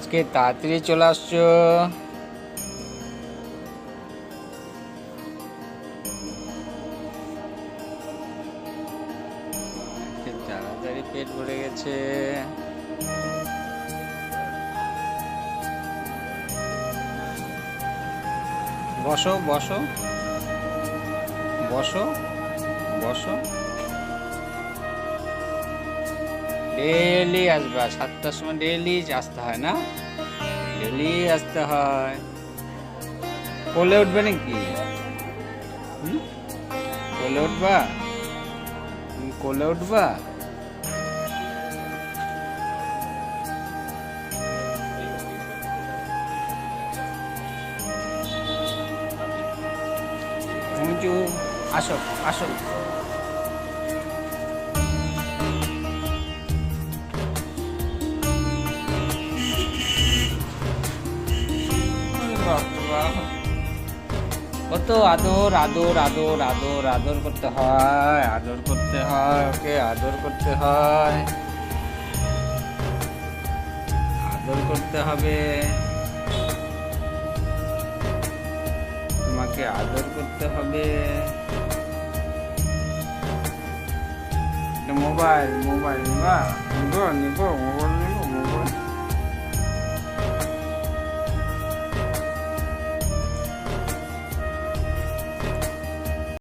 আজকে তাড়াতাড়ি চলে আসছো। আজকে তাড়াতাড়ি পেট ভরে গেছে। বসো বসো বসো বসো। ডেলি আসবা 7টার সময়, ডেলি আসতে হয় না? ডেলি আসতে হয়। কোলে উঠবে নাকি? হুম, কোলে উঠবা? তুমি কোলে উঠবা? উঁচু, আসো আসো। বাহ, কত আদর আদর আদর আদর আদর করতে হয়, আদর করতে হয়, ওকে আদর করতে হয়, আদর করতে হবে। তোমাকে আদর করতে হবে। মোবাইল মোবাইল নিবা? নিবো নিবো মোবাইল